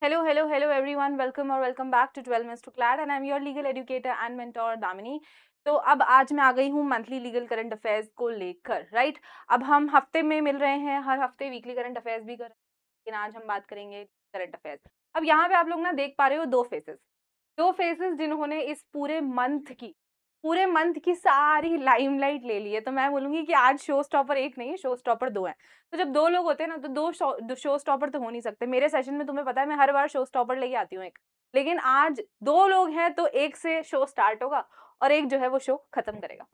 Hello everyone. Welcome or welcome back to 12 Minutes to Clad and I'm your legal educator and mentor Damini. तो अब आज मैं आ गई हूँ मंथली लीगल करंट अफेयर्स को लेकर, राइट। अब हम हफ्ते में मिल रहे हैं, हर हफ्ते वीकली करंट अफेयर्स भी कर रहे हैं, लेकिन आज हम बात करेंगे करंट अफेयर्स। अब यहाँ पे आप लोग ना देख पा रहे हो दो फेसेस जिन्होंने इस पूरे मंथ की सारी लाइमलाइट ले ली है। तो मैं बोलूंगी कि आज शो स्टॉपर एक नहीं है, शो स्टॉपर दो है। तो जब दो लोग होते हैं ना तो दो शो स्टॉपर तो हो नहीं सकते। मेरे सेशन में तुम्हें पता है मैं हर बार शो स्टॉपर लेके आती हूँ एक, लेकिन आज दो लोग हैं तो एक से शो स्टार्ट होगा और एक जो है वो शो खत्म करेगा।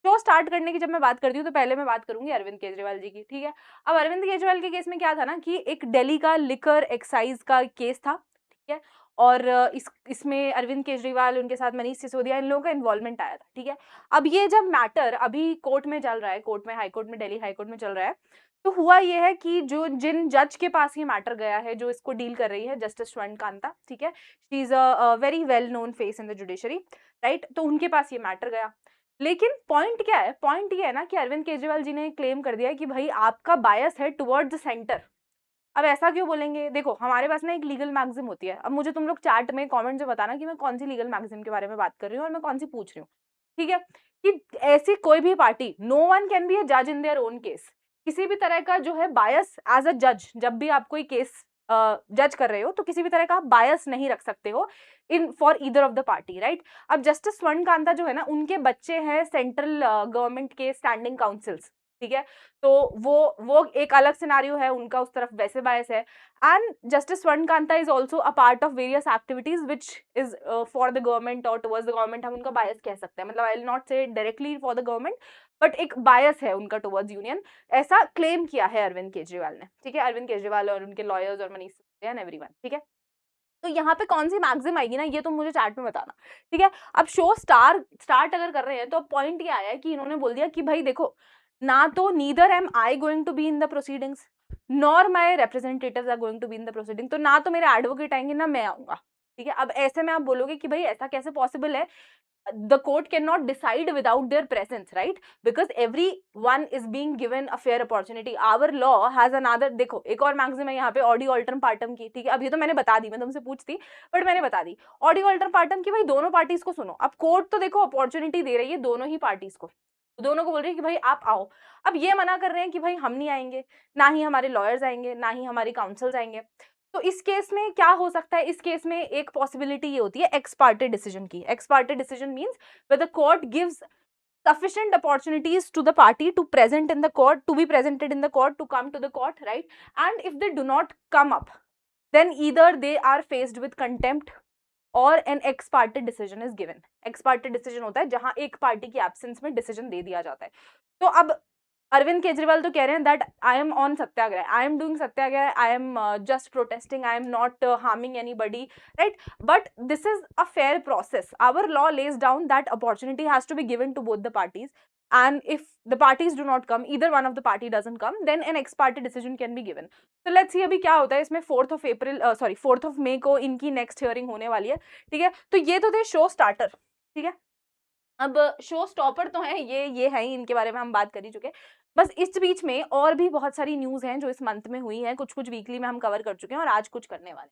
शो स्टार्ट करने की जब मैं बात करती हूँ तो पहले मैं बात करूंगी अरविंद केजरीवाल जी की, ठीक है। अब अरविंद केजरीवाल के केस में क्या था ना कि एक दिल्ली का लिकर एक्साइज का केस था, ठीक है। और इसमें अरविंद केजरीवाल, उनके साथ मनीष सिसोदिया, इन लोगों का इन्वॉल्वमेंट आया था, ठीक है। अब ये जब मैटर अभी कोर्ट में चल रहा है, कोर्ट में, हाईकोर्ट में, दिल्ली हाईकोर्ट में चल रहा है, तो हुआ ये है कि जिन जज के पास ये मैटर गया है, जो इसको डील कर रही है, जस्टिस स्वर्ण कांता, ठीक है। She is a very well known face in the judiciary, right. तो उनके पास ये मैटर गया, लेकिन पॉइंट क्या है, पॉइंट ये है ना कि अरविंद केजरीवाल जी ने क्लेम कर दिया कि भाई आपका बायस है टुवर्ड्स सेंटर। अब ऐसा क्यों बोलेंगे? देखो हमारे पास ना एक लीगल मैगजिम होती है। अब मुझे तुम लोग चैट में कमेंट में बताना कि मैं कौन सी लीगल मैगजिम के बारे में बात कर रही हूँ और मैं कौन सी पूछ रही हूँ, ठीक है। कि ऐसी कोई भी party, no one can be a जज इन देयर ओन केस। किसी भी तरह का जो है बायस एज अ जज, जब भी आप कोई केस जज कर रहे हो तो किसी भी तरह का बायस नहीं रख सकते हो in for either of the party, right. अब जस्टिस स्वर्ण कांता जो है ना, उनके बच्चे हैं सेंट्रल गवर्नमेंट के स्टैंडिंग काउंसिल्स, ठीक है। तो वो एक अलग सिनारियो है उनका, उस तरफ वैसे बायस है। एंड जस्टिस स्वर्ण Kanta is also a part of various activities which is for the government और टुवर्ड्स द गवर्नमेंट। हम उनका बायस कह सकते हैं, मतलब आई विल नॉट से directly for the government, but एक बायस है उनका टुवर्ड्स यूनियन। ऐसा क्लेम किया है अरविंद केजरीवाल ने, ठीक है। अरविंद केजरीवाल और उनके लॉयर्स और मनीष सिसोदिया एंड एवरीवन, ठीक है। तो यहाँ पे कौन सी मैगजिम आएगी ना, ये तो मुझे चैट में बताना, ठीक है। अब शो स्टार्ट अगर कर रहे हैं तो पॉइंट ये आया है कि इन्होंने बोल दिया कि भाई देखो, ना तो neither am I going to be in the proceedings nor my representatives are going to be in the proceeding. तो ना तो मेरे एडवोकेट आएंगे ना मैं आऊंगा, ठीक है। अब ऐसे में आप बोलोगे कि भाई ऐसा कैसे पॉसिबल है? The court cannot decide without their presence, right? Because everyone is being given a fair opportunity. Our law has another, देखो एक और मैगजिम है यहाँ पे, ऑडियो अल्टरम पार्टम की, ठीक है। अब ये तो मैंने बता दी, मैं तुमसे पूछती बट मैंने बता दी। ऑडियो अल्टरम पार्टम की भाई दोनों पार्टीज को सुनो। अब कोर्ट तो देखो अपॉर्चुनिटी दे रही है दोनों ही पार्टीज को, दोनों को बोल रही है कि भाई आप आओ। अब ये मना कर रहे हैं कि भाई हम नहीं आएंगे, ना ही हमारे लॉयर्स आएंगे, ना ही हमारे काउंसिल्स आएंगे। तो इस केस में क्या हो सकता है? इस केस में एक पॉसिबिलिटी ये होती है एक्स पार्टे डिसीजन की। X Partey decision means where the court gives sufficient opportunities to the party to present in the court, to be presented in the court, to come to the court, right? And if they do not come up, then either they are faced with contempt or an ex parte decision is given. ex parte decision होता है जहां एक party की absence में decision दे दिया जाता है। तो अब अरविंद केजरीवाल तो कह रहे हैं that I am on satyagraha, I am doing satyagraha, I am just protesting, I am not harming anybody, right. But this is a fair process. Our law lays down that opportunity has to be given to both the parties, and if the parties do not come, either one of the party doesn't come, then an ex parte decision can be given. So let's see अभी क्या होता है इसमें। 4th of May को इनकी next hearing होने वाली है, ठीक है। तो ये तो थे शो स्टार्टर, ठीक है। अब शो स्टॉपर तो है ये है ही, इनके बारे में हम बात कर ही चुके। बस इस बीच में और भी बहुत सारी न्यूज हैं जो इस मंथ में हुई हैं, कुछ कुछ वीकली में हम कवर कर चुके हैं और आज कुछ करने वाले,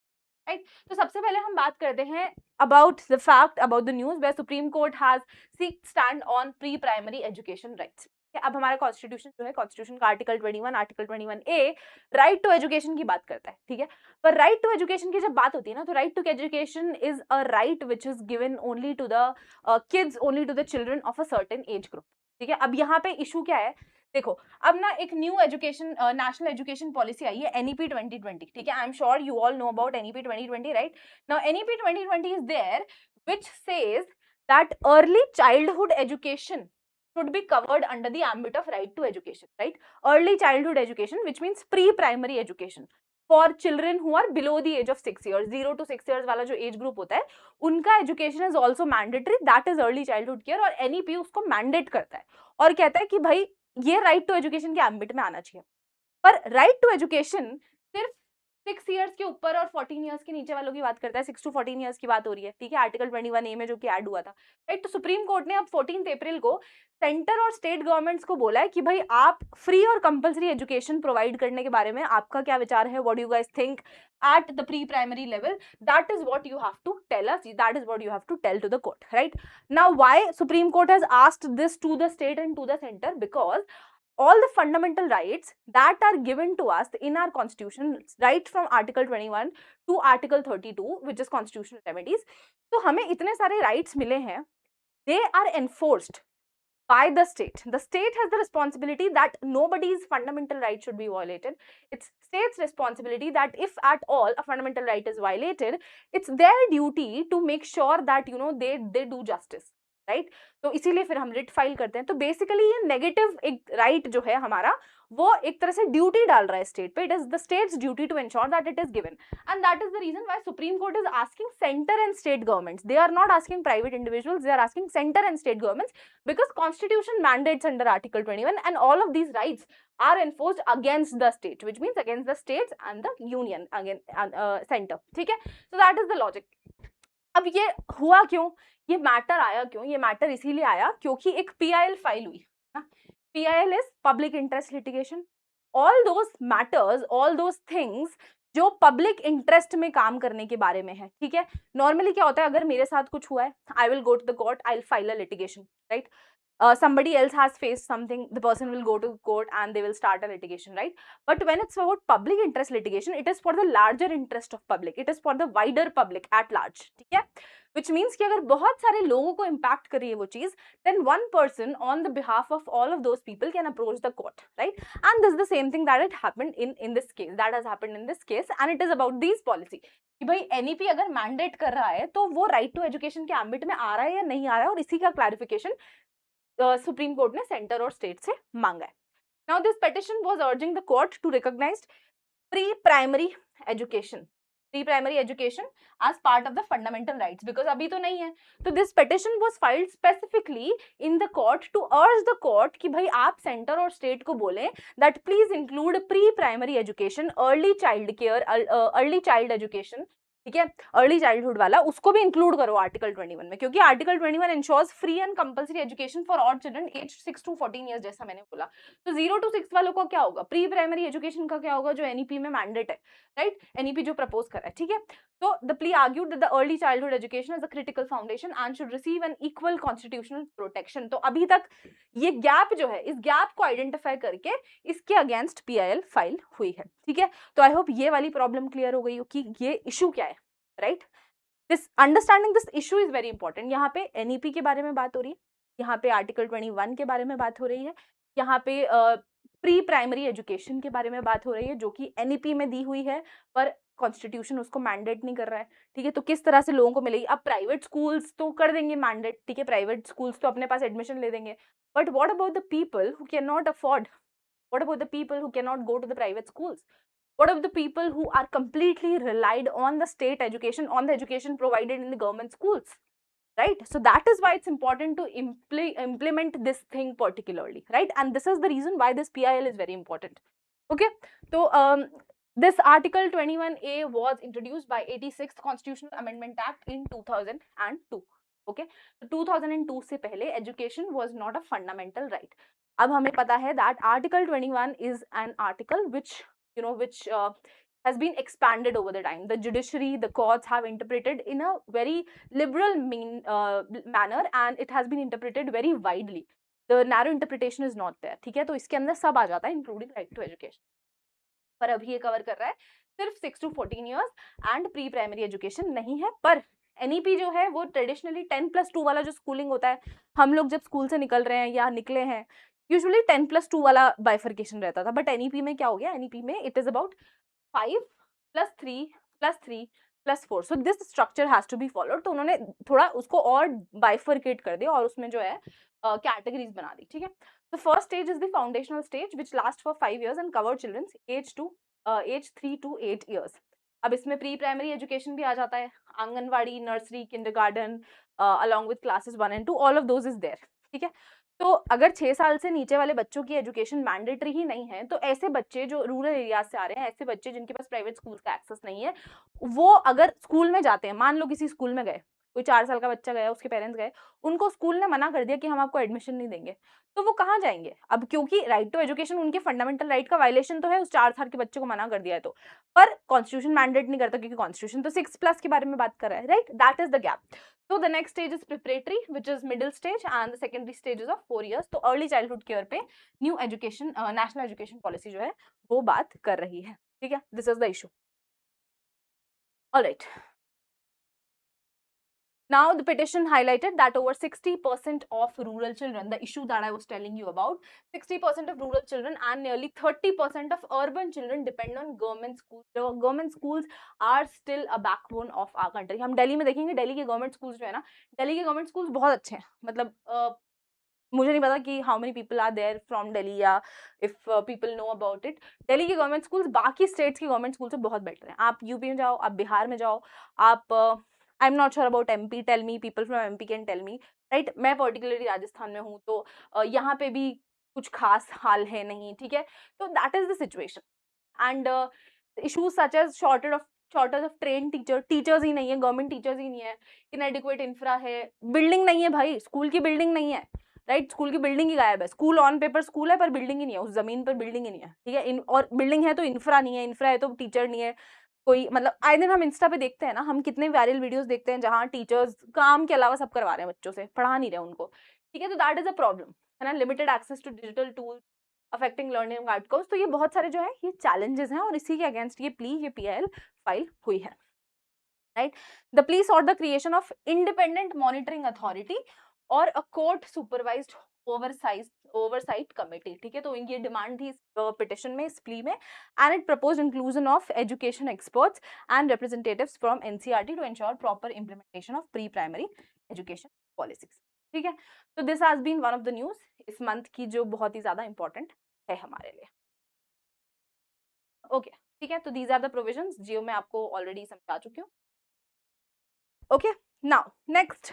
राइट। तो सबसे पहले हम बात करते हैं about the fact, about the news where Supreme court has seek stand on pre primary education rights. अब हमारा कॉन्स्टिट्यूशन जो है, कॉन्स्टिट्यूशन का article 21 A right to education की बात करता है, ठीक है। पर राइट टू एजुकेशन की जब बात होती है ना, तो right to education is a right which is given only to the kids, only to the children of a certain age group, ठीक है। अब यहाँ पे इशू क्या है? देखो अब ना एक new education national education policy आई है, एनईपी 2020, ठीक है। I am sure you all know about NEP 2020, right. Now NEP 2020 is there which says that early childhood education should be covered under the ambit of right to education, right? Early childhood education, which means pre-primary education for children who are below the age of 6 years, 0 to 6 years वाला जो age group होता है, उनका education is also mandatory, that is early childhood care. और NEP उसको mandate करता है और कहता है कि भाई ये राइट टू एजुकेशन के एम्बिट में आना चाहिए। पर राइट टू एजुकेशन सिर्फ 6 इयर्स के ऊपर और 14 इयर्स के नीचे वालों की बात करता है, 6 to 14 इयर्स की बात हो रही है, ठीक है, आर्टिकल 21A में जो कि ऐड हुआ था, राइट। तो सुप्रीम कोर्ट ने अब 14 अप्रैल को सेंटर और स्टेट गवर्नमेंट्स को बोला है कि भाई आप फ्री और कंपलसरी एजुकेशन प्रोवाइड करने के बारे में आपका क्या विचार है, what you guys think at the pre-primary level. That is what you have to tell us, that is what you have to tell to the court, right? Now why Supreme Court has asked this to the state and to the center? Because all the fundamental rights that are given to us in our constitution, right from article 21 to article 32, which is constitutional remedies, तो हमें इतने सारे rights मिले हैं, they are enforced by the state. The state has the responsibility that nobody's fundamental right should be violated. It's state's responsibility that if at all a fundamental right is violated, it's their duty to make sure that they do justice, right? तो इसीलिए फिर हम writ file करते हैं। तो basically ये negative एक right जो है हमारा, वो एक तरह से ड्यूटी डाल रहा है स्टेट पे। It is the state's duty to ensure that it is given, and that is the reason why Supreme Court is asking centre and state governments, they are not asking private individuals, they are asking centre and state governments, because constitution mandates under article 21 and all of these rights are enforced against the state, which means against the states and the union, again center, ठीक है। so that is the logic। अब ये हुआ क्यों, ये matter आया क्यों? ये मैटर इसीलिए आया क्योंकि एक PIL फाइल हुई ना। PIL is public interest litigation. All those matters, all those things जो पब्लिक इंटरेस्ट में काम करने के बारे में है, ठीक है। नॉर्मली क्या होता है, अगर मेरे साथ कुछ हुआ है, I will go to the court, I will file a litigation, right. Somebody else has faced something, the person will go to court and they will start a litigation, right? But when it's about public interest litigation, it is for the larger interest of public, it is for the wider public at large, ठीक है। which means कि अगर बहुत सारे लोगों को impact कर रही है वो चीज, then one person on the behalf of all of those people can approach the court, right? And this is the same thing that it happened in this case, that has happened in this case, and it is about these policy कि भाई NEP अगर mandate कर रहा है तो वो right to education के ambit में आ रहा है या नहीं आ रहा है, और इसी का क्लैरिफिकेशन सुप्रीम कोर्ट ने सेंटर और स्टेट से मांगा है। Now this petition was urging the court to recognise pre primary education as part of the fundamental rights, because अभी तो नहीं है। तो this petition was filed specifically in the court to urge the court कि भाई आप centre और state को बोलें that please include pre primary education, early child care, early child education, ठीक है, अर्ली चाइल्डहुड वाला, उसको भी इंक्लूड करो आर्टिकल 21 में, क्योंकि article 21 ensures free and compulsory education for all children age 6 to 14 years, जैसा मैंने बोला। तो 0 to 6 वालों को क्या होगा, प्री प्राइमरी एजुकेशन का क्या होगा, जो NEP में मैंडेट है, राइट, NEP जो प्रपोज कर रहा है, ठीक है। तो the plea argued that the early childhood education is a critical foundation and should receive an equal constitutional protection. तो अभी तक ये गैप जो है, इस गैप को आइडेंटिफाई करके इसके अगेंस्ट PIL फाइल हुई है, ठीक है। तो आई होप ये वाली प्रॉब्लम क्लियर हो गई हो कि ये इशू क्या है, right. This understanding this issue is very important. यहाँ पे NEP के बारे में बात हो रही है, यहाँ पे आर्टिकल 21 के बारे में बात हो रही है, यहाँ पे प्री प्राइमरी एजुकेशन के बारे में बात हो रही है, जो कि NEP में दी हुई है पर कॉन्स्टिट्यूशन उसको मैंडेट नहीं कर रहा है, ठीक है। तो किस तरह से लोगों को मिलेगी? अब प्राइवेट स्कूल्स तो कर देंगे मैंडेट, ठीक है, प्राइवेट स्कूल्स तो अपने पास एडमिशन ले देंगे, but what about the people who can not afford, what about the people who can not go to the private schools? What of the people who are completely relied on the state education, on the education provided in the government schools, right? So that is why it's important to implement this thing particularly, right? And this is the reason why this PIL is very important, okay? So this article 21A was introduced by 86th Constitutional Amendment Act in 2002, okay? So 2002 से पहले education was not a fundamental right. अब हमें पता है that article 21 is an article which has been expanded over the time. The judiciary, the courts have interpreted in a very liberal manner, and it has been interpreted very widely. The narrow interpretation is not there, ठीक है। तो इसके अंदर सब आ जाता है, including right to education, पर अभी ये कवर कर रहा है सिर्फ 6 to 14 years and pre primary education नहीं है। पर NEP जो है वो ट्रेडिशनली 10+2 वाला जो स्कूलिंग होता है, हम लोग जब स्कूल से निकल रहे हैं या निकले हैं, यूजुअली 10+2 वाला बाइफर्केशन रहता था, बट NEP में क्या हो गया, NEP में it is about 5+3+3+4, so this structure has to be followed. तो उन्होंने थोड़ा उसको और बाइफर्केट कर दिया और उसमें जो है कैटेगरीज बना दी, ठीक है। The first stage is the foundational stage which last for 5 years and cover children's age 3 to 8 years। अब इसमें प्री प्राइमरी एजुकेशन भी आ जाता है, anganwadi, nursery, kindergarten, along with classes 1 and 2, all of those is there, ठीक है। तो अगर 6 साल से नीचे वाले बच्चों की एजुकेशन मैंडेटरी ही नहीं है, तो ऐसे बच्चे जो रूरल एरियाज से आ रहे हैं, ऐसे बच्चे जिनके पास प्राइवेट स्कूल्स का एक्सेस नहीं है, वो अगर स्कूल में जाते हैं, मान लो किसी स्कूल में गए, कोई 4 साल का बच्चा गया, उसके पेरेंट्स गए, उनको स्कूल ने मना कर दिया कि हम आपको एडमिशन नहीं देंगे, तो वो कहाँ जाएंगे? अब क्योंकि राइट टू एजुकेशन उनके फंडामेंटल राइट का वायलेशन तो है, उस 4 साल के बच्चे को मना कर दिया है तो, पर कॉन्स्टिट्यूशन मैंडेट नहीं करता, क्योंकि कॉन्स्टिट्यूशन तो 6+ के बारे में बात कर रहा है, right? That is the gap. So the next stage is preparatory, which is middle stage, and the secondary stage is of 4 years. तो early childhood care पे new education national education policy जो है वो बात कर रही है, ठीक है? This is the issue. All right. Now the petition highlighted that over 60% of rural children, the issue that I was telling you about, 60% of rural children and nearly 30% of urban children depend on government schools. Government schools are still a backbone of our country. हम दिल्ली में देखेंगे, दिल्ली के government schools जो है ना, दिल्ली के government schools बहुत अच्छे हैं. मतलब मुझे नहीं पता कि how many people are there from Delhi या if people know about it. Delhi के गवर्नमेंट स्कूल्स बाकी स्टेट्स के गवर्नमेंट स्कूल से बहुत बेटर हैं. आप यूपी में जाओ, आप बिहार में जाओ, आप I am not sure about MP, tell me, people from MP can tell me, right? मैं पर्टिकुलरली राजस्थान में हूँ, तो यहाँ पे भी कुछ खास हाल है नहीं, ठीक है? तो that is the situation. And issues such as shortage of train teachers ही नहीं है, गवर्नमेंट टीचर्स ही नहीं है, इनएडिक्वेट इंफ्रा है, बिल्डिंग नहीं है भाई, स्कूल की बिल्डिंग नहीं है, राइट? स्कूल की बिल्डिंग ही गायब है. स्कूल ऑन पेपर स्कूल है, पर बिल्डिंग ही नहीं है, उस जमीन पर बिल्डिंग ही नहीं है, ठीक है? और बिल्डिंग है तो इंफ्रा नहीं है, इंफ्रा है तो टीचर नहीं है कोई. मतलब आए दिन हम इंस्टा पे देखते हैं ना, हम कितने वायरल वीडियोस देखते हैं जहाँ टीचर्स काम के अलावा सब करवा रहे हैं बच्चों से, पढ़ा नहीं रहे उनको, ठीक है? तो दैट इज अ प्रॉब्लम, है ना? Limited access to digital tools affecting learning outcomes. तो ये बहुत सारे जो है ये चैलेंजेस हैं, और इसी के अगेंस्ट ये प्ली, ये पीआईएल फाइल हुई है, right? The plea sought the creation of independent monitoring authority और a court supervised oversight committee, ठीक है? तो इनकी डिमांड थी इस पिटिशन में, इस प्ली में, and it proposed inclusion of education experts and representatives from NCERT to ensure proper implementation of pre primary education policies, ठीक है? तो this has been one of the news इस मंथ की, जो बहुत ही ज्यादा इंपॉर्टेंट है हमारे लिए. ओके, ठीक है? तो दीज आर द प्रोविजंस, जियो में आपको ऑलरेडी समझा चुकी हूँ. Okay, now next.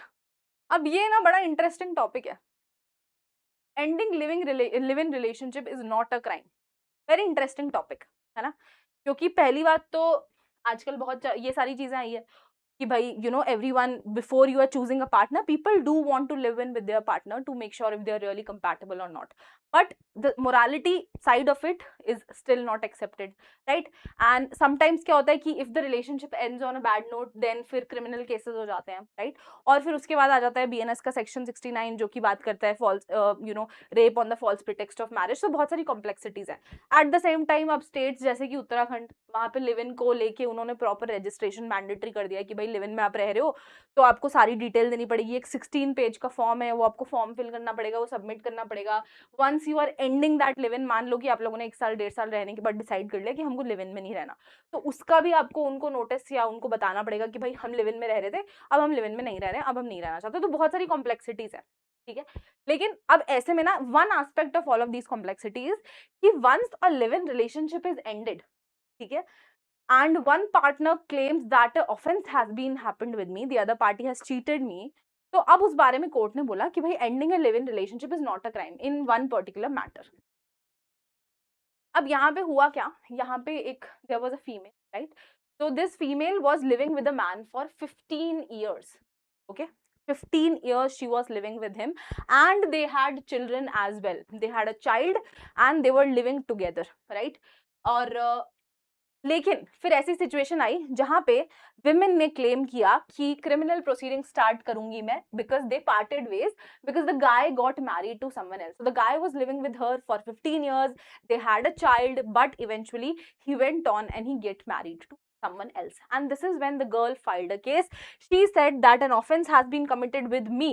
अब ये ना बड़ा इंटरेस्टिंग टॉपिक है. Ending live in relationship is not a crime. Very interesting topic, है ना? क्योंकि पहली बात तो आजकल बहुत ये सारी चीजें आई है कि भाई everyone before you are choosing a partner, people do want to live in with their partner to make sure if they are really compatible or not, but the morality side of it is still not accepted, right? And sometimes क्या होता है कि if the relationship ends on a bad note, then फिर criminal cases हो जाते हैं, right? और फिर उसके बाद आ जाता है BNS का section 69 जो कि बात करता है false rape on the false pretext of marriage. तो बहुत सारी complexities हैं. At the same time अब states जैसे कि उत्तराखंड, वहाँ पे लिव इन को लेके उन्होंने प्रॉपर रजिस्ट्रेशन मैंडेटरी कर दिया है कि भाई लिव इन में आप रह रहे हो तो आपको सारी डिटेल देनी पड़ेगी. एक 16 पेज का फॉर्म है, वो आपको फॉर्म फिल करना पड़ेगा, वो सबमिट करना पड़ेगा. Once you are ending that live in, मान लो कि आप लोगों ने 1 साल 1.5 साल रहने के बाद डिसाइड कर लिया कि हमको लिव इन में नहीं रहना, तो उसका भी आपको उनको नोटिस या उनको बताना पड़ेगा कि भाई हम लिव इन में रह रहे थे, अब हम लिव इन में नहीं रह रहे, अब हम नहीं रहना चाहते. तो बहुत सारी कॉम्प्लेक्सिटीज है, ठीक है? लेकिन अब ऐसे में ना, one aspect of all of these complexities कि once a live in relationship is ended, ठीक है, and one partner claims that an offense has been happened with me, the other party has cheated me, तो अब उस बारे में court ने बोला कि भाई ending a live-in relationship is not a crime in one particular matter. अब यहाँ पे हुआ क्या, यहाँ पे एक there was a female, right? So this female was living with a man for 15 years, okay? 15 years she was living with him and they had children as well. They had a child and they were living together, right? और लेकिन फिर ऐसी situation आई जहां पे women ने claim किया कि criminal proceeding start करूंगी मैं because they parted ways, because the guy got married to someone else. The guy was living with her for 15 years, they had a child, but eventually he went on and he get married to someone else, and this is when the girl filed a case. She said that an offense has been committed with me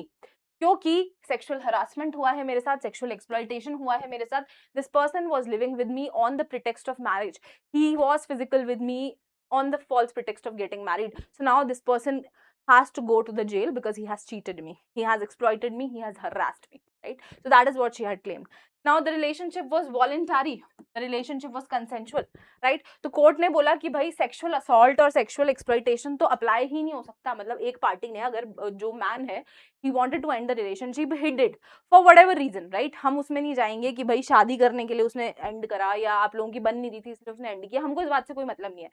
क्योंकि sexual harassment हुआ है मेरे साथ, sexual exploitation हुआ है मेरे साथ. This person was living with me on the pretext of marriage. He was physical with me on the false pretext of getting married. So now this person has to go to the jail because he has cheated me, he has exploited me, he has harassed me, right? So that is what she had claimed. Now the relationship was voluntary, the relationship was consensual, right? तो court ने बोला कि भाई sexual assault और sexual exploitation तो apply ही नहीं हो सकता, मतलब एक पार्टी ने अगर जो मैन है he wanted to end the relationship, he did for whatever reason, right? हम उसमें नहीं जाएंगे कि भाई शादी करने के लिए उसने एंड करा या आप लोगों की बन नहीं रही थी इसलिए उसने एंड किया, हमको इस बात से कोई मतलब नहीं है,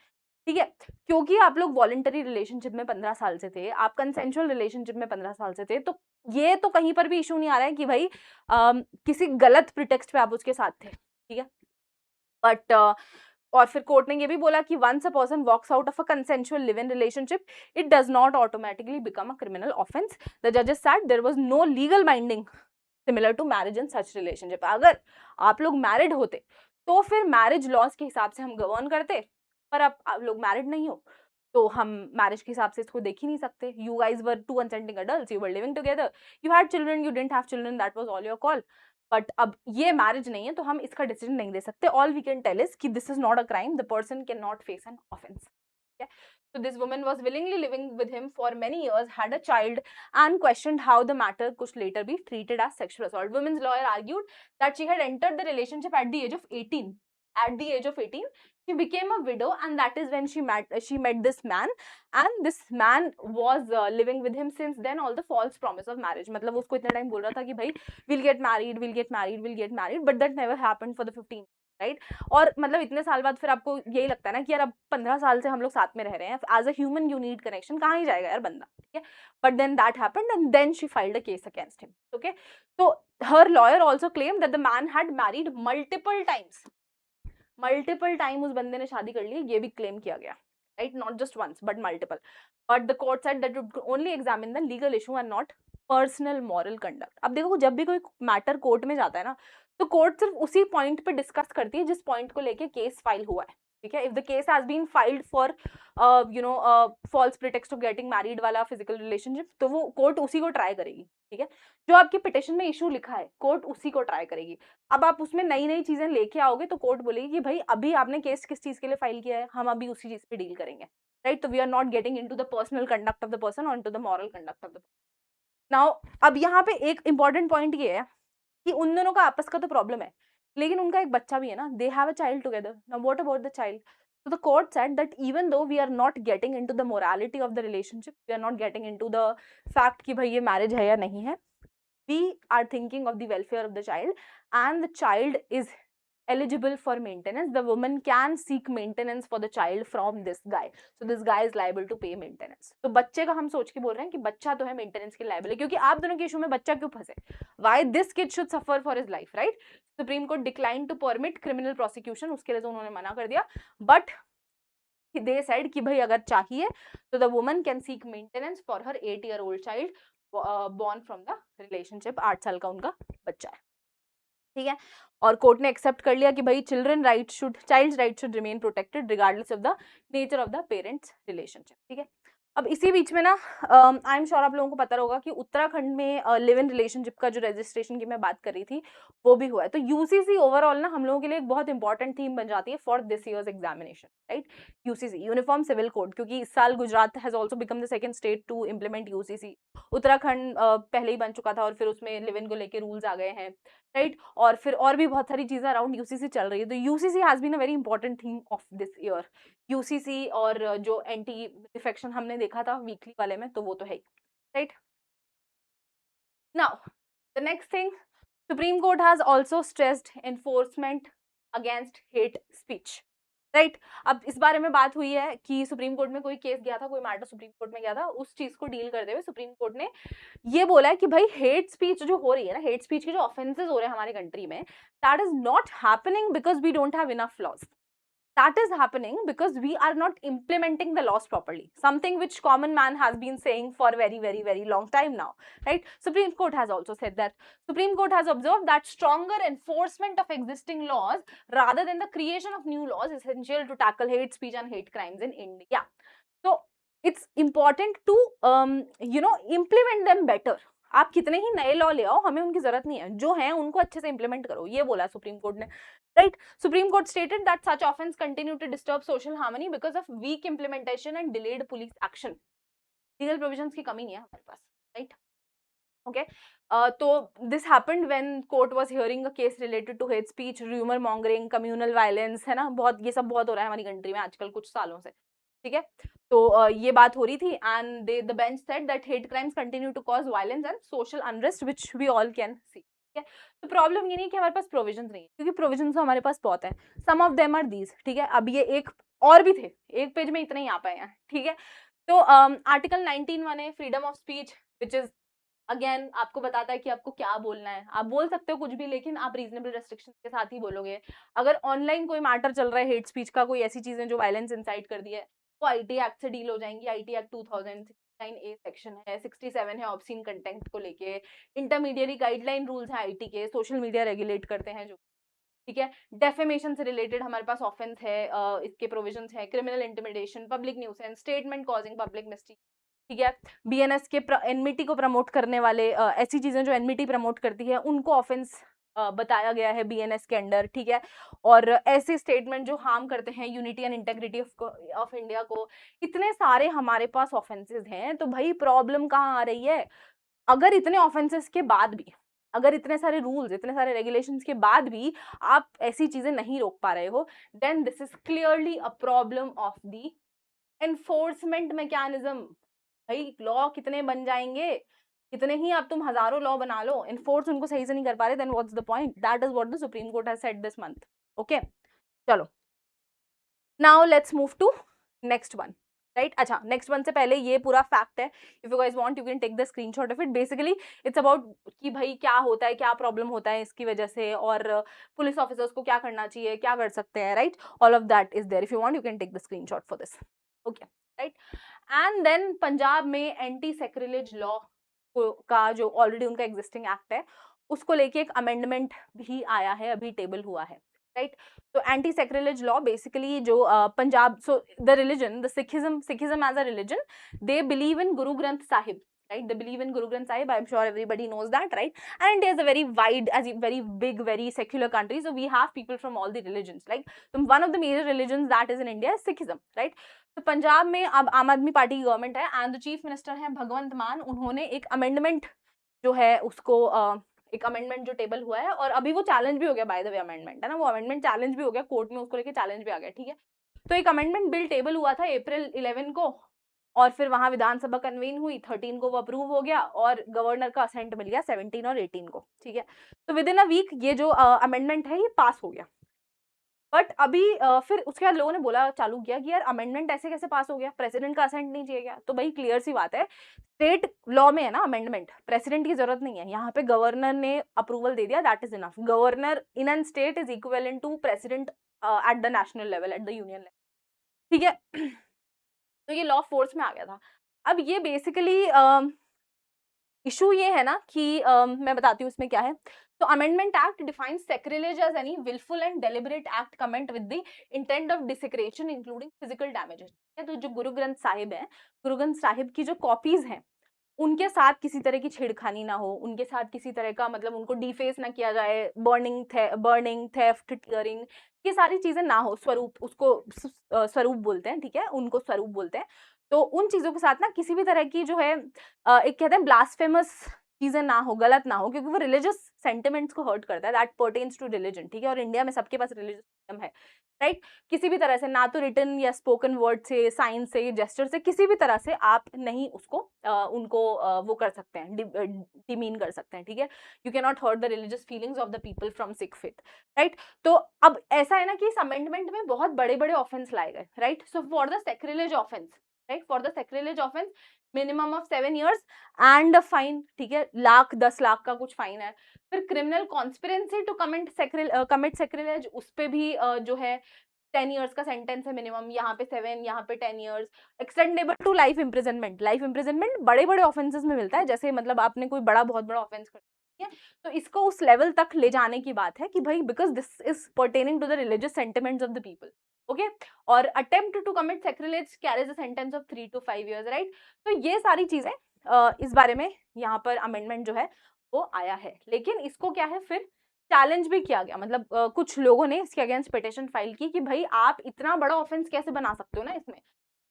ठीक है? क्योंकि आप लोग वॉलंटरी रिलेशनशिप में 15 साल से थे, आप कंसेंशुअल रिलेशनशिप में 15 साल से थे, तो ये तो कहीं पर भी इशू नहीं आ रहा है कि भाई किसी गलत प्रिटेक्स्ट पे आप उसके साथ थे, ठीक है? बट और फिर कोर्ट ने ये भी बोला कि once a person walks out of a consensual live in relationship it does not automatically become a criminal offence. The जजेस said there was no legal binding similar to marriage in such relationship. अगर आप लोग married होते तो फिर marriage laws के हिसाब से हम गवर्न करते, पर अब आप लोग मैरिड नहीं हो तो हम मैरिज के हिसाब से इसको देख ही नहीं सकते। You guys were two consenting adults, you were living together, you had children, you didn't have children, that was all your call. But अब ये मैरिज नहीं है तो हम इसका डिसीजन नहीं दे सकते। All we can tell is कि this is not a crime, the person can not face an offence. So this woman was willingly living with him for many years, had a child, and questioned how the matter could later be treated as sexual assault. Women's lawyer argued that she had entered the relationship at the age of 18. At the age of 18, she became a widow, and that is when she met this man, and this man was living with him since then. All the false promise of marriage, मतलब उसको इतना time बोल रहा था कि भाई we'll get married, we'll get married, we'll get married, but that never happened for the 15, right? और मतलब इतने साल बाद फिर आपको यही लगता है ना कि यार अब 15 साल से हम लोग साथ में रह रहे हैं, as a human you need connection, कहाँ ही जाएगा यार बंदा, ठीक है? But then that happened and then she filed a case against him, okay? तो her lawyer also claim that the man had married multiple times, multiple time उस बंदे ने शादी कर ली, ये भी क्लेम किया गया, right? Not just once but multiple. But the court said that it only examine the legal issue and not personal moral conduct. अब देखो जब भी कोई मैटर कोर्ट में जाता है ना तो कोर्ट सिर्फ उसी पॉइंट पे डिस्कस करती है जिस पॉइंट को लेके केस फाइल हुआ है, ठीक है? If the case has been filed for false pretext of getting married वाला फिजिकल रिलेशनशिप, तो वो कोर्ट उसी को ट्राई करेगी, ठीक है? जो आपकी पिटिशन में इशू लिखा है कोर्ट उसी को ट्राई करेगी। अब आप उसमें नई नई चीजें लेके आओगे तो कोर्ट बोलेगी कि भाई अभी आपने केस किस चीज के लिए फाइल किया है, हम अभी उसी चीज पे डील करेंगे, राइट? तो we are not getting into the personal conduct of the person और into the moral conduct of the. Now अब यहाँ पे एक इंपॉर्टेंट पॉइंट ये है कि उन दोनों का आपस का तो प्रॉब्लम है, लेकिन उनका एक बच्चा भी है ना, they have a child together. Now what about the child? So the court said that even though we are not getting into the morality of the relationship, we are not getting into the fact कि भाई ये marriage है या नहीं है, we are thinking of the welfare of the child, and the child is eligible for maintenance. The woman can seek maintenance for the child from this guy, so this guy is liable to pay maintenance. तो बच्चे का हम सोच के बोल रहे हैं कि बच्चा तो है मेंटेनेंस के लायबल है, क्योंकि आप दोनों के इशू में बच्चा क्यों फंसे? Why this kid should suffer for his life, right? Supreme Court decline to permit criminal prosecution, उसके लिए तो उन्होंने मना कर दिया, बट दे सेड कि भाई अगर चाहिए तो the woman can seek maintenance for her 8-year-old child born from the relationship. 8 साल का उनका बच्चा है, ठीक है? और कोर्ट ने एक्सेप्ट कर लिया कि भाई child right should remain protected regardless of the nature of the parents relationship, ठीक है? अब इसी बीच में ना आई एम श्योर आप लोगों को पता होगा कि उत्तराखंड में लिव इन रिलेशनशिप का जो रजिस्ट्रेशन की मैं बात कर रही थी वो भी हुआ है। तो यूसीसी ओवरऑल ना हम लोगों के लिए एक बहुत इंपॉर्टेंट थीम बन जाती है for this year's examination, right? UCC uniform civil code, क्योंकि इस साल Gujarat has also become the second state to implement UCC. Uttarakhand पहले ही बन चुका था और फिर उसमें लिव इन को लेके रूल्स आ गए हैं, राइट? और फिर और भी बहुत सारी चीजें अराउंड यूसीसी चल रही है। तो UCC has been a very important theme of this year. UCC और जो एंटी डिफेक्शन हमने देखा था वीकली वाले में, तो वो तो है ही, right? Now the next thing, supreme court has also stressed enforcement against hate speech, right? अब इस बारे में बात हुई है कि सुप्रीम कोर्ट में कोई केस गया था, कोई मैटर सुप्रीम कोर्ट में गया था, उस चीज को डील करते हुए सुप्रीम कोर्ट ने ये बोला है कि भाई हेट स्पीच जो हो रही है ना, हेट स्पीच के जो ऑफेंसेस हो रहे हैं हमारे कंट्री में, that is not happening because we don't have enough laws. That is happening because we are not implementing the laws properly, something which common man has been saying for very long time now, right? Supreme Court has also said that. Supreme Court has observed that stronger enforcement of existing laws rather than the creation of new laws is essential to tackle hate speech and hate crimes in India. So it's important to implement them better. आप कितने ही नए law ले आओ, हमें उनकी जरूरत नहीं है, जो है उनको अच्छे से इंप्लीमेंट करो, ये बोला सुप्रीम कोर्ट ने, right? Supreme Court stated that such offence continue to disturb social harmony because of weak implementation and delayed police action. Legal provisions की कमी नहीं है हमारे पास, राइट? ओके। तो this happened when court was hearing a case related to hate speech, rumour mongering, communal violence, है ना, बहुत ये सब बहुत हो रहा है हमारी कंट्री में आजकल कुछ सालों से, ठीक है। तो ये बात हो रही थी and the bench said that hate crimes continue to cause violence and social unrest which we all can see, ठीक है। तो प्रॉब्लम ये नहीं है कि हमारे पास प्रोविजंस नहीं है, क्योंकि प्रोविजंस तो हमारे पास बहुत है। सम ऑफ देम आर दीज, ठीक है। अब ये एक और भी थे, एक पेज में इतने ही आ पाए हैं, ठीक है। तो आर्टिकल 19(1) है freedom of speech, which is again आपको बताता है कि आपको क्या बोलना है। आप बोल सकते हो कुछ भी, लेकिन आप रीजनेबल रेस्ट्रिक्शन के साथ ही बोलोगे। अगर ऑनलाइन कोई मैटर चल रहा है हेट स्पीच का, कोई ऐसी चीजें जो वायलेंस इंसाइट कर दी है, वो आईटी एक्ट से डील हो जाएंगी। आईटी एक्ट 2009 ए सेक्शन है, 67 है ऑब्सीन कंटेंट को लेके, इंटरमीडिएट गाइडलाइन रूल्स है आईटी के, सोशल मीडिया रेगुलेट करते हैं जो, ठीक है। डेफेमेशन से रिलेटेड हमारे पास ऑफेंस है, इसके प्रोविजंस है, criminal intimidation, public nuisance, statement causing public Mystique, ठीक है। बीएनएस के एनमिटी को प्रमोट करने वाले, ऐसी चीजें जो एनमिटी प्रमोट करती है उनको ऑफेंस बताया गया है बीएनएस के अंडर, ठीक है। और ऐसे स्टेटमेंट जो हार्म करते हैं unity and integrity of India को, इतने सारे हमारे पास ऑफेंसेस हैं। तो भाई प्रॉब्लम कहाँ आ रही है? अगर इतने ऑफेंसेस के बाद भी, अगर इतने सारे रूल्स, इतने सारे रेगुलेशंस के बाद भी आप ऐसी चीजें नहीं रोक पा रहे हो, then this is clearly a problem of the enforcement mechanism. भाई लॉ कितने बन जाएंगे, कितने ही आप तुम हजारों लॉ बना लो, इन्फोर्स उनको सही से नहीं कर पा रहे, then what's the point? That is what the supreme court has said this month. Okay, चलो now let's move to next one, right. अच्छा, नेक्स्ट वन से पहले ये पूरा फैक्ट है, if you guys want you can take the screenshot of it. Basically it's about कि भाई क्या होता है, क्या प्रॉब्लम होता है इसकी वजह से, और पुलिस ऑफिसर्स को क्या करना चाहिए, क्या कर सकते हैं, right. All of that is there, if you want you can take the screenshot for this. Okay, right. And then Punjab में एंटी सेक्रिलेज लॉ का जो ऑलरेडी उनका एग्जिस्टिंग एक्ट है, उसको लेके एक अमेंडमेंट भी आया है, अभी टेबल हुआ है, राइट। तो एंटी सेक्रिलेज लॉ बेसिकली जो Punjab, so the religion, the Sikhism as a religion, they believe in Guru Granth Sahib, right? They believe in Guru Granth Sahib. I'm sure everybody knows that, right? And India is a very wide, as a very big, very secular country, so we have people from all the religions. Like, so one of the major religions that is in India is Sikhism, right? तो पंजाब में अब आम आदमी party की government है and the chief minister है भगवंत मान। उन्होंने एक अमेंडमेंट जो है उसको एक अमेंडमेंट जो टेबल हुआ है, और अभी वो चैलेंज भी हो गया, बाय द वे अमेंडमेंट है ना, वो अमेंडमेंट चैलेंज भी हो गया कोर्ट में, उसको लेके चैलेंज भी आ गया, ठीक है। तो एक अमेंडमेंट बिल टेबल हुआ था अप्रैल 11 को, और फिर वहां विधानसभा कन्वीन हुई, 13 को वो अप्रूव हो गया, और गवर्नर का असेंट मिल गया 17 और 18 को, ठीक है। तो विद इन अ वीक ये जो अमेंडमेंट है ये पास हो गया। बट अभी फिर उसके बाद लोगों ने बोला चालू किया कि यार अमेंडमेंट ऐसे कैसे पास हो गया, प्रेसिडेंट का असेंट नहीं चाहिए क्या? तो भाई क्लियर सी बात है, स्टेट लॉ में है ना अमेंडमेंट, प्रेसिडेंट की जरूरत नहीं है। यहाँ पे गवर्नर ने अप्रूवल दे दिया, that is enough. Governor in an state is equivalent to president at the national level, at the union level, ठीक है। तो ये लॉ फोर्स में आ गया था। अब ये बेसिकली इशू ये है ना कि मैं बताती हूँ इसमें क्या है। तो amendment act defines sacrilege as any wilful and deliberate act comment with the intent of desecration including physical damages. तो जो गुरु ग्रंथ साहिब है, गुरु ग्रंथ साहिब की जो कॉपीज हैं, उनके साथ किसी तरह की छेड़खानी ना हो, उनके साथ किसी तरह का मतलब उनको डिफेस ना किया जाए, बर्निंग, थेफ्ट, टीयरिंग, ये सारी चीजें ना हो। स्वरूप, उसको स्वरूप बोलते हैं, ठीक है, उनको स्वरूप बोलते हैं। तो उन चीजों के साथ ना किसी भी तरह की जो है एक कहते हैं ब्लास्फेमस चीजें ना हो, गलत ना हो, क्योंकि वो रिलीजियस सेंटिमेंट्स को हर्ट करता है, दैट पर्टेन्स टू रिलीजन, ठीक है। और इंडिया में सबके पास रिलीजियस सिस्टम है, राइट। किसी भी तरह से, ना तो रिटन या स्पोकन वर्ड से, साइन से, जेस्टर से, किसी भी तरह से आप नहीं उसको उनको वो कर सकते हैं, डिमीन कर सकते हैं, ठीक है। You can not hurt the religious feelings of the people from Sikh faith, right. तो अब ऐसा है ना कि इस अमेंडमेंट में बहुत बड़े बड़े ऑफेंस लाए गए, right. So for the sacrilege offence, right, for the sacrilege offence minimum of 7 years and a fine, ठीक है, 10 लाख का कुछ फाइन है। फिर criminal conspiracy to commit sacrilege, उस पे भी जो है 10 years का सेंटेंस है मिनिमम, यहाँ पे 7, यहाँ पे 10 years, extendable to life imprisonment. Life imprisonment बड़े बड़े ऑफेंसेस में मिलता है, जैसे मतलब आपने कोई बहुत बड़ा ऑफेंस कर दिया, तो इसको उस लेवल तक ले जाने की बात है कि भाई because this is pertaining to the religious sentiments of the people, okay. और attempt to commit sacrilege carries a sentence of 3 to 5 years, right. तो ये सारी चीजें इस बारे में यहाँ पर अमेंडमेंट जो है वो आया है। लेकिन इसको क्या है, फिर चैलेंज भी किया गया, मतलब कुछ लोगों ने इसके अगेंस्ट पिटीशन फाइल की कि भाई आप इतना बड़ा ऑफेंस कैसे बना सकते हो ना इसमें,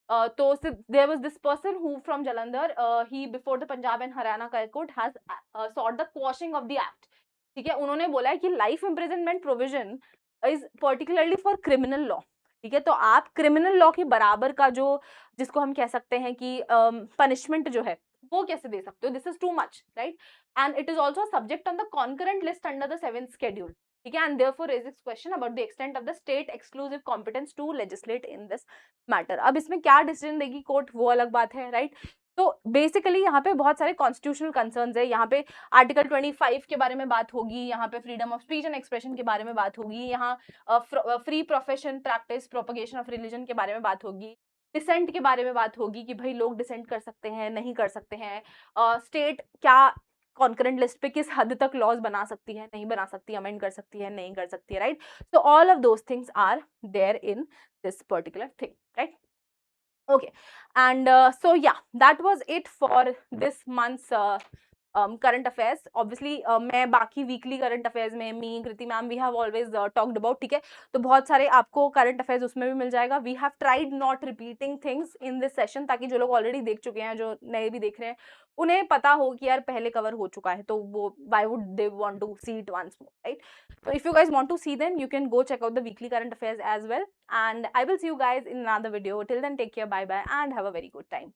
तो there was this person who from Jalandhar, he before the Punjab and Haryana High Court has sought the quashing of the act. ठीक है, उन्होंने बोला है कि life imprisonment provision is particularly for criminal law. ठीक है, तो आप क्रिमिनल लॉ के बराबर का जो, जिसको हम कह सकते हैं कि पनिशमेंट जो है वो कैसे दे सकते हो, this is too much, right. And it is also subject on the concurrent list under the 7th schedule. ठीक है, and therefore raises question about the extent of the state exclusive competence to legislate in this matter। अब इसमें क्या decision देगी court वो अलग बात है, राइट। तो बेसिकली यहाँ पे बहुत सारे कॉन्स्टिट्यूशनल कंसर्न्स है। यहाँ पे आर्टिकल 25 के बारे में बात होगी, यहाँ पे freedom of speech and expression के बारे में बात होगी, यहाँ free profession practice propagation of religion के बारे में बात होगी, डिसेंट के बारे में बात होगी कि भाई लोग डिसेंट कर सकते हैं नहीं कर सकते हैं, स्टेट क्या कॉन्करेंट लिस्ट पे किस हद तक लॉज बना सकती है नहीं बना सकती, अमेंड कर सकती है नहीं कर सकती है, right. So all of those things are there in this particular thing, right. Okay, and so yeah, that was it for this month's current affairs। obviously मैं बाकी वीकली करंट अफेयर्स में me Kriti ma'am we have always talked about, ठीक है, तो बहुत सारे आपको current affairs उसमें भी मिल जाएगा। We have tried not repeating things in this session, ताकि जो लोग ऑलरेडी देख चुके हैं, जो नए भी देख रहे हैं, उन्हें पता हो कि यार पहले कवर हो चुका है, तो वो why would they want to see it once more, right? So if you guys want to see them, you can go check out the weekly current affairs as well, and I will see you guys in another video. Till then, take care, bye bye, and have a very good time.